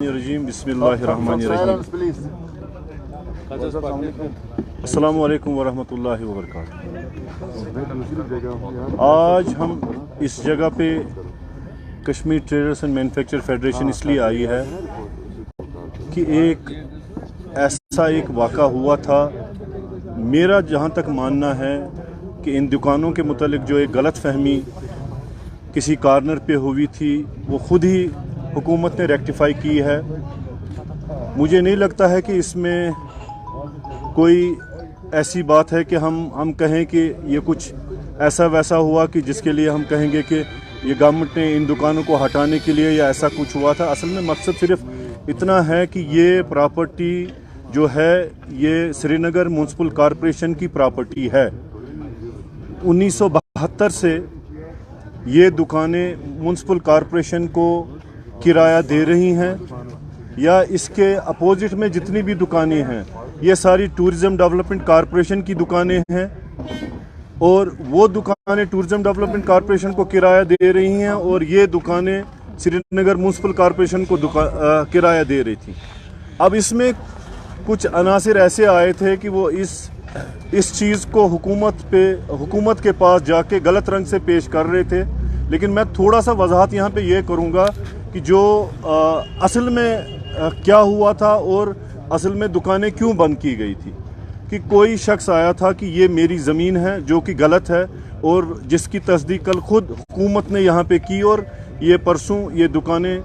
शैतानिर्रजीम बिस्मिल्लाहिर्रहमानिर्रहीम। अस्सलामु अलैकुम वरहमतुल्लाहि वबरकातुहू। आज हम इस जगह पे Kashmir traders and manufacture federation इसलिए आई है कि एक वाक़ा हुआ था। मेरा जहाँ तक मानना है कि इन दुकानों के मुतालिक जो एक गलत फहमी किसी कॉर्नर पे हुई थी वो ख़ुद ही हुकूमत ने रेक्टिफाई की है। मुझे नहीं लगता है कि इसमें कोई ऐसी बात है कि हम कहें कि ये कुछ ऐसा वैसा हुआ कि जिसके लिए हम कहेंगे कि ये गवर्नमेंट ने इन दुकानों को हटाने के लिए या ऐसा कुछ हुआ था। असल में मकसद सिर्फ इतना है कि ये प्रॉपर्टी जो है ये श्रीनगर म्यूनसिपल कॉरपोरेशन की प्रॉपर्टी है। 1972 से ये दुकानें म्यूनसिपल कॉरपोरेशन को किराया दे रही हैं या इसके अपोजिट में जितनी भी दुकानें हैं ये सारी टूरिज़्म डेवलपमेंट कॉरपोरेशन की दुकानें हैं और वो दुकानें टूरिज़्म डेवलपमेंट कॉरपोरेशन को किराया दे रही हैं और ये दुकानें श्रीनगर म्यूनसिपल कॉरपोरेशन को किराया दे रही थी। अब इसमें कुछ अनासिर ऐसे आए थे कि वो इस चीज़ को हुकूमत के पास जाके गलत रंग से पेश कर रहे थे। लेकिन मैं थोड़ा सा वजाहत यहाँ पे ये करूँगा कि जो असल में क्या हुआ था और असल में दुकानें क्यों बंद की गई थी। कि कोई शख्स आया था कि ये मेरी ज़मीन है जो कि गलत है और जिसकी तस्दीक कल खुद हुकूमत ने यहाँ पे की और ये परसों ये दुकानें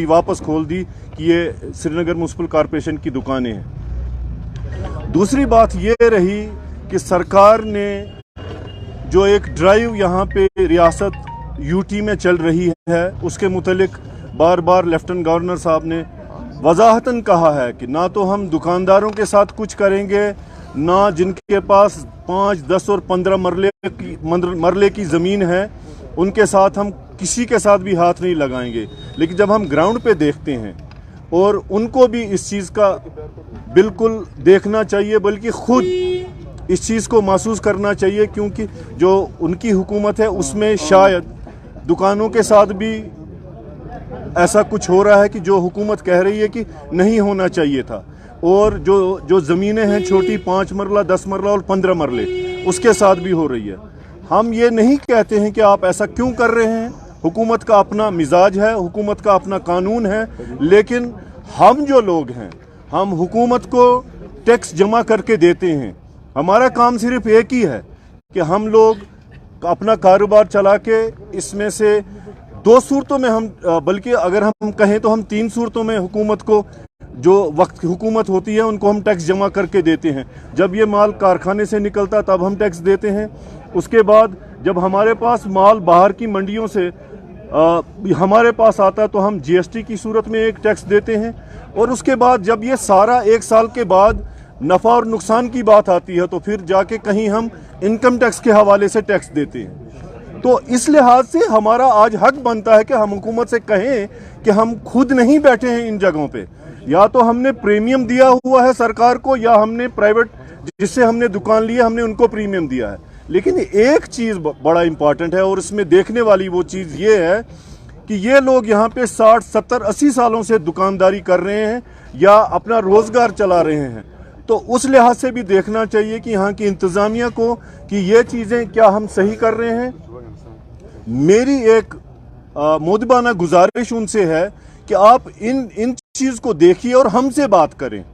वापस खोल दी कि ये श्रीनगर म्यूनसिपल कॉरपोरेशन की दुकानें हैं। दूसरी बात ये रही कि सरकार ने जो एक ड्राइव यहाँ पे रियासत यूटी में चल रही है उसके मुतलिक बार बार लेफ्टिनेंट गवर्नर साहब ने वजाहतन कहा है कि ना तो हम दुकानदारों के साथ कुछ करेंगे, ना जिनके पास 5, 10 और 15 मरले की ज़मीन है उनके साथ हम किसी के साथ भी हाथ नहीं लगाएंगे। लेकिन जब हम ग्राउंड पे देखते हैं और उनको भी इस चीज़ का बिल्कुल देखना चाहिए, बल्कि ख़ुद इस चीज़ को महसूस करना चाहिए, क्योंकि जो उनकी हुकूमत है उसमें शायद दुकानों के साथ भी ऐसा कुछ हो रहा है कि जो हुकूमत कह रही है कि नहीं होना चाहिए था। और जो ज़मीनें हैं छोटी 5 मरला, 10 मरला और 15 मरले उसके साथ भी हो रही है। हम ये नहीं कहते हैं कि आप ऐसा क्यों कर रहे हैं, हुकूमत का अपना मिजाज है, हुकूमत का अपना कानून है, लेकिन हम जो लोग हैं हम हुकूमत को टैक्स जमा करके देते हैं। हमारा काम सिर्फ एक ही है कि हम लोग अपना कारोबार चला के इसमें से 2 सूरतों में हम बल्कि अगर हम कहें तो हम 3 सूरतों में हुकूमत को जो वक्त हुकूमत होती है उनको हम टैक्स जमा करके देते हैं। जब ये माल कारखाने से निकलता तब हम टैक्स देते हैं। उसके बाद जब हमारे पास माल बाहर की मंडियों से हमारे पास आता तो हम जीएसटी की सूरत में एक टैक्स देते हैं। और उसके बाद जब ये सारा 1 साल के बाद नफ़ा और नुकसान की बात आती है तो फिर जाके कहीं हम इनकम टैक्स के हवाले से टैक्स देते हैं। तो इस लिहाज से हमारा आज हक बनता है कि हम हुकूमत से कहें कि हम खुद नहीं बैठे हैं इन जगहों पे। या तो हमने प्रीमियम दिया हुआ है सरकार को या हमने प्राइवेट जिससे हमने दुकान ली है हमने उनको प्रीमियम दिया है। लेकिन एक चीज़ बड़ा इंपॉर्टेंट है और इसमें देखने वाली वो चीज़ ये है कि ये लोग यहाँ पे 60, 70, 80 सालों से दुकानदारी कर रहे हैं या अपना रोज़गार चला रहे हैं। तो उस लिहाज से भी देखना चाहिए कि यहाँ की इंतज़ामिया को कि ये चीज़ें क्या हम सही कर रहे हैं। मेरी एक मोदबाना गुजारिश उनसे है कि आप इन चीज़ को देखिए और हमसे बात करें।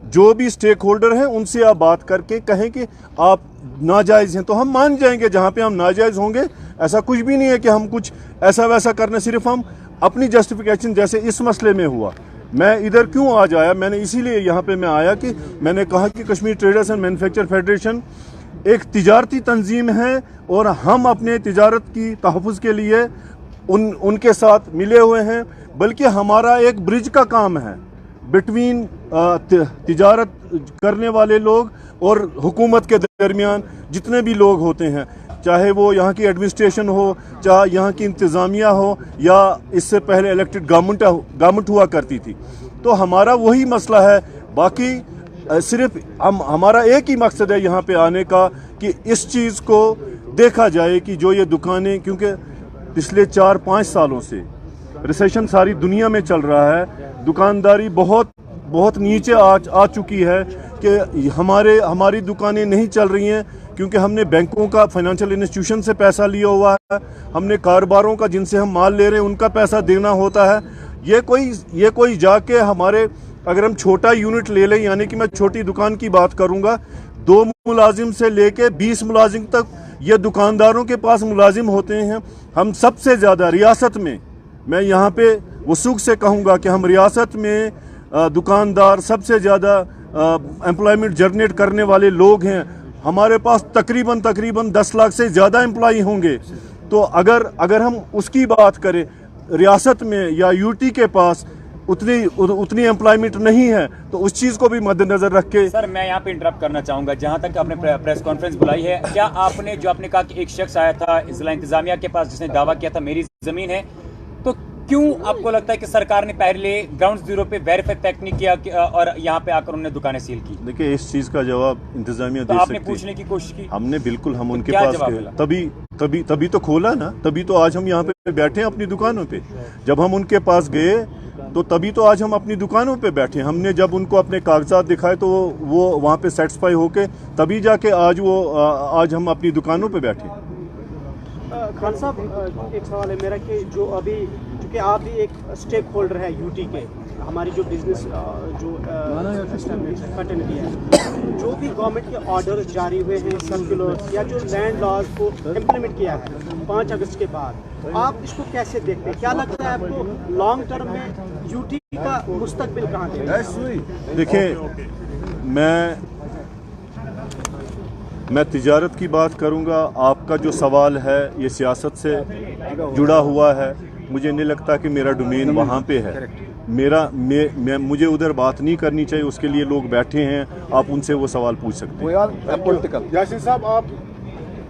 जो भी स्टेक होल्डर हैं उनसे आप बात करके कहें कि आप नाजायज़ हैं तो हम मान जाएंगे। जहाँ पे हम नाजायज़ होंगे ऐसा कुछ भी नहीं है कि हम कुछ ऐसा वैसा करने, सिर्फ हम अपनी जस्टिफिकेशन जैसे इस मसले में हुआ। मैं इधर क्यों आज आया, मैंने इसीलिए यहाँ पे मैं आया कि मैंने कहा कि Kashmir traders and manufacture federation एक तिजारती तंजीम है और हम अपने तिजारत की तहफ़्फ़ुज़ के लिए उनके साथ मिले हुए हैं। बल्कि हमारा एक ब्रिज का काम है बिटवीन तिजारत करने वाले लोग और हुकूमत के दरमियान जितने भी लोग होते हैं, चाहे वो यहाँ की एडमिनिस्ट्रेशन हो, चाहे यहाँ की इंतज़ामिया हो या इससे पहले इलेक्टेड गवर्नमेंट हुआ करती थी। तो हमारा वही मसला है। बाकी सिर्फ हमारा एक ही मकसद है यहाँ पे आने का कि इस चीज़ को देखा जाए कि जो ये दुकानें, क्योंकि पिछले 4-5 सालों से रिसेशन सारी दुनिया में चल रहा है, दुकानदारी बहुत बहुत नीचे आ चुकी है कि हमारी दुकानें नहीं चल रही हैं क्योंकि हमने बैंकों का, फाइनेंशियल इंस्टीट्यूशन से पैसा लिया हुआ है, हमने कारोबारों का जिनसे हम माल ले रहे हैं उनका पैसा देना होता है। ये कोई जाके हमारे, अगर हम छोटा यूनिट ले लें, यानी कि मैं छोटी दुकान की बात करूंगा, 2 मुलाजिम से लेके 20 मुलाजिम तक ये दुकानदारों के पास मुलाजिम होते हैं। हम सबसे ज़्यादा रियासत में, मैं यहाँ पे वसूख से कहूँगा कि हम रियासत में दुकानदार सबसे ज़्यादा एम्प्लॉयमेंट जनरेट करने वाले लोग हैं। हमारे पास तकरीबन 10 लाख से ज़्यादा एम्प्लॉई होंगे। तो अगर हम उसकी बात करें, रियासत में या यूटी के पास उतनी एम्प्लॉयमेंट नहीं है, तो उस चीज़ को भी मद्देनजर रख के। सर मैं यहाँ पे इंटरप्ट करना चाहूँगा, जहाँ तक आपने प्रेस कॉन्फ्रेंस बुलाई है, क्या आपने जो आपने कहा कि एक शख्स आया था ज़िला इंतजामिया के पास जिसने दावा किया था मेरी ज़मीन है, तो क्यों आपको लगता है कि सरकार ने पहले ग्राउंड जीरो पे वेरीफाई तक नहीं किया और यहाँ पे आकर उन्होंने दुकानें सील की? देखिए, इस चीज़ का जवाब इंतजामिया दे सकती है। आपने पूछने की कोशिश की? हमने बिल्कुल, हम उनके पास गए, तभी तो खोला ना, तभी तो आज हम यहाँ पे बैठे हैं अपनी दुकानों पे। जब हम उनके पास गए तो तभी तो आज हम अपनी दुकानों पे बैठे। हमने जब उनको अपने कागजात दिखाए तो वो वहाँ पे सेटिस्फाई होके तभी जाके आज हम अपनी दुकानों पे बैठे। खान साहब, एक सवाल है मेरा कि जो अभी, क्योंकि आप भी एक स्टेक होल्डर है यूटी के, हमारी जो बिजनेस जो फर्टिलिटी है, जो भी गवर्नमेंट के ऑर्डर जारी हुए हैं, सर्कुलर या जो लैंड लॉज को इम्प्लीमेंट किया है 5 अगस्त के बाद, आप इसको कैसे देखते हैं? क्या लगता है आपको लॉन्ग टर्म में यूटी का मुस्तकबिल कहाँ देगा? देखिए, मैं तिजारत की बात करूंगा। आपका जो सवाल है ये सियासत से जुड़ा हुआ है। मुझे नहीं लगता कि मेरा डोमेन वहाँ पे है। मुझे उधर बात नहीं करनी चाहिए, उसके लिए लोग बैठे हैं, आप उनसे वो सवाल पूछ सकते हैं। यासीन साहब,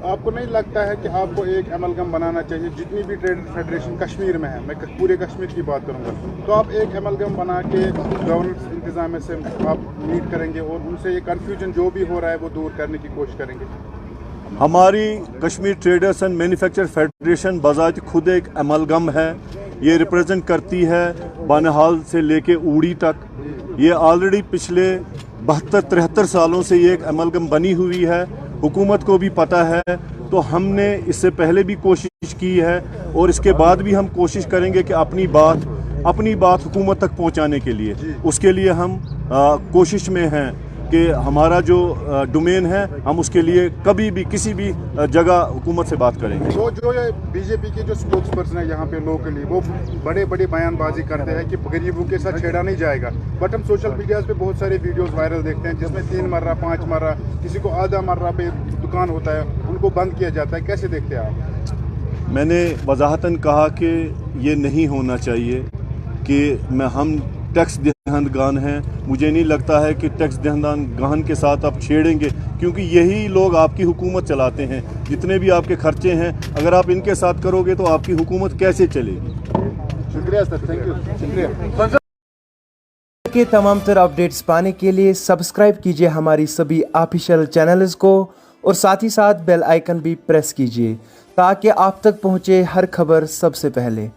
आपको नहीं लगता है कि आपको एक एमलगम बनाना चाहिए? जितनी भी ट्रेड फेडरेशन कश्मीर में है, मैं पूरे कश्मीर की बात करूंगा, तो आप एक एमलगम बना के गवर्नेंस इंतजाम से आप मीट करेंगे और उनसे ये कन्फ्यूजन जो भी हो रहा है वो दूर करने की कोशिश करेंगे? हमारी Kashmir traders and manufacture federation बजात खुद एक एमलगम है। ये रिप्रेजेंट करती है बनहाल से लेके उड़ी तक। ये ऑलरेडी पिछले 72-73 सालों से ये एक एमलगम बनी हुई है, हुकूमत को भी पता है। तो हमने इससे पहले भी कोशिश की है और इसके बाद भी हम कोशिश करेंगे कि अपनी बात हुकूमत तक पहुंचाने के लिए, उसके लिए हम कोशिश में हैं कि हमारा जो डोमेन है हम उसके लिए कभी भी किसी भी जगह हुकूमत से बात करेंगे। तो जो ये बीजेपी के जो स्पोक्स पर्सन है यहाँ पे लोकली, वो बड़े बयानबाजी करते हैं कि गरीबों के साथ छेड़ा नहीं जाएगा, बट हम सोशल मीडिया पे बहुत सारे वीडियोस वायरल देखते हैं जिसमें 3 मर्रा 5 मर्रा, किसी को आधा मर्रा पे दुकान होता है, उनको बंद किया जाता है। कैसे देखते हैं आप? मैंने वजाहतन कहा कि ये नहीं होना चाहिए कि हम टैक्स दहंदगान हैं। मुझे नहीं लगता है कि टैक्स दहंदगान के साथ आप छेड़ेंगे, क्योंकि यही लोग आपकी हुकूमत चलाते हैं। जितने भी आपके खर्चे हैं, अगर आप इनके साथ करोगे तो आपकी हुकूमत कैसे चलेगी? शुक्रिया सर, थैंक यू, शुक्रिया। के तमाम तर अपडेट्स पाने के लिए सब्सक्राइब कीजिए हमारी सभी ऑफिशियल चैनल्स को और साथ ही साथ बेल आइकन भी प्रेस कीजिए ताकि आप तक पहुँचे हर खबर सबसे पहले।